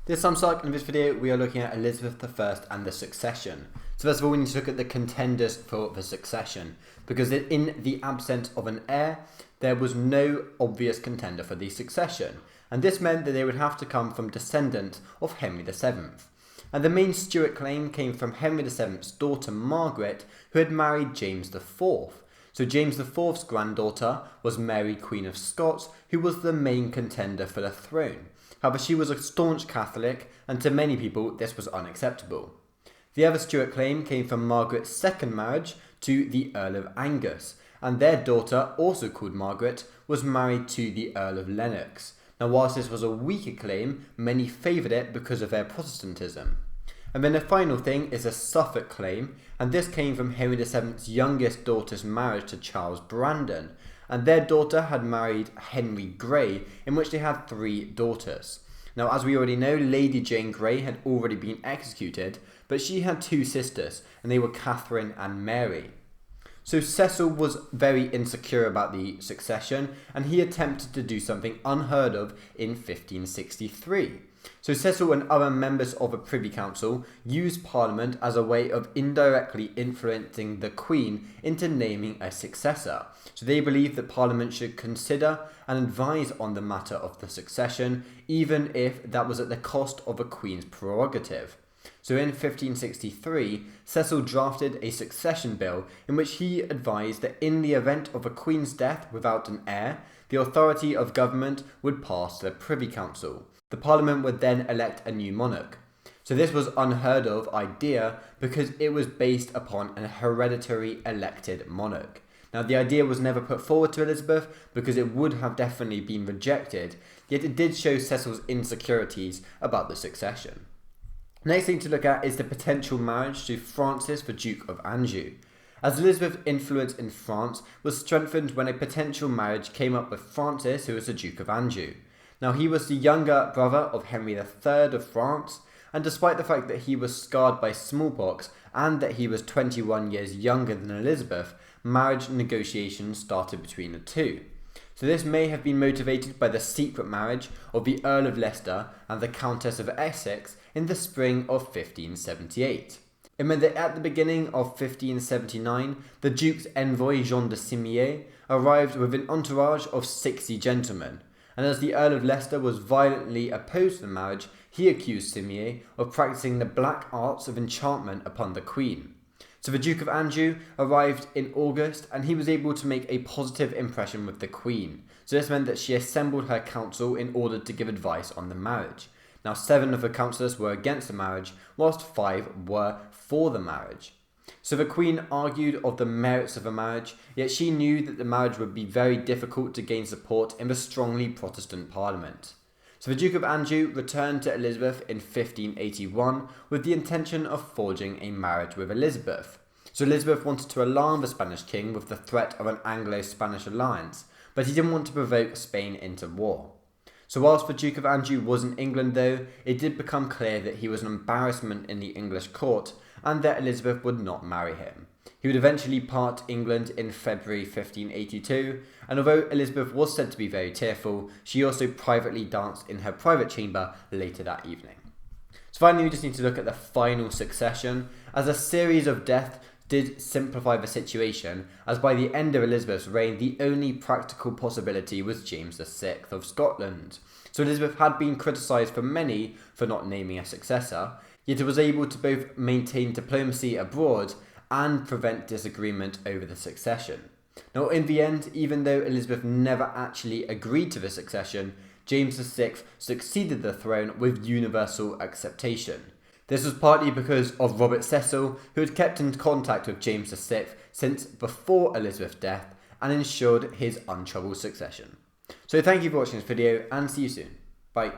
This is Suffolk. In this video we are looking at Elizabeth I and the succession. So first of all we need to look at the contenders for the succession, because in the absence of an heir there was no obvious contender for the succession, and this meant that they would have to come from descendants of Henry VII. And the main Stuart claim came from Henry VII's daughter Margaret, who had married James IV. So James IV's granddaughter was Mary, Queen of Scots, who was the main contender for the throne. However, she was a staunch Catholic, and to many people this was unacceptable. The other Stuart claim came from Margaret's second marriage to the Earl of Angus, and their daughter, also called Margaret, was married to the Earl of Lennox. Now, whilst this was a weaker claim, many favoured it because of their Protestantism. And then the final thing is a Suffolk claim, and this came from Henry VII's youngest daughter's marriage to Charles Brandon, and their daughter had married Henry Grey, in which they had 3 daughters. Now, as we already know, Lady Jane Grey had already been executed, but she had 2 sisters, and they were Catherine and Mary. So Cecil was very insecure about the succession, and he attempted to do something unheard of in 1563. So Cecil and other members of the Privy Council used Parliament as a way of indirectly influencing the Queen into naming a successor. So they believed that Parliament should consider and advise on the matter of the succession, even if that was at the cost of a Queen's prerogative. So in 1563, Cecil drafted a succession bill in which he advised that in the event of a Queen's death without an heir, the authority of government would pass to the Privy Council. The Parliament would then elect a new monarch. So this was unheard of idea because it was based upon an hereditary elected monarch. Now, the idea was never put forward to Elizabeth because it would have definitely been rejected, yet it did show Cecil's insecurities about the succession. Next thing to look at is the potential marriage to Francis, the Duke of Anjou, as Elizabeth's influence in France was strengthened when a potential marriage came up with Francis, who was the Duke of Anjou. Now, he was the younger brother of Henry III of France, and despite the fact that he was scarred by smallpox and that he was 21 years younger than Elizabeth, marriage negotiations started between the two. So this may have been motivated by the secret marriage of the Earl of Leicester and the Countess of Essex in the spring of 1578. It meant that at the beginning of 1579, the Duke's envoy Jean de Simier arrived with an entourage of 60 gentlemen, and as the Earl of Leicester was violently opposed to the marriage, he accused Simier of practicing the black arts of enchantment upon the Queen. So the Duke of Anjou arrived in August, and he was able to make a positive impression with the Queen. So this meant that she assembled her council in order to give advice on the marriage. Now, 7 of the councillors were against the marriage, whilst 5 were for the marriage. So the Queen argued of the merits of the marriage, yet she knew that the marriage would be very difficult to gain support in the strongly Protestant Parliament. So the Duke of Anjou returned to Elizabeth in 1581 with the intention of forging a marriage with Elizabeth. So Elizabeth wanted to alarm the Spanish king with the threat of an Anglo-Spanish alliance, but he didn't want to provoke Spain into war. So whilst the Duke of Anjou was in England though, it did become clear that he was an embarrassment in the English court and that Elizabeth would not marry him. He would eventually part England in February 1582, and although Elizabeth was said to be very tearful, she also privately danced in her private chamber later that evening. So finally, we just need to look at the final succession, as a series of deaths did simplify the situation, as by the end of Elizabeth's reign, the only practical possibility was James VI of Scotland. So Elizabeth had been criticised for many for not naming a successor, yet it was able to both maintain diplomacy abroad and prevent disagreement over the succession. Now, in the end, even though Elizabeth never actually agreed to the succession, James VI succeeded the throne with universal acceptation. This was partly because of Robert Cecil, who had kept in contact with James VI since before Elizabeth's death and ensured his untroubled succession. So thank you for watching this video, and see you soon. Bye.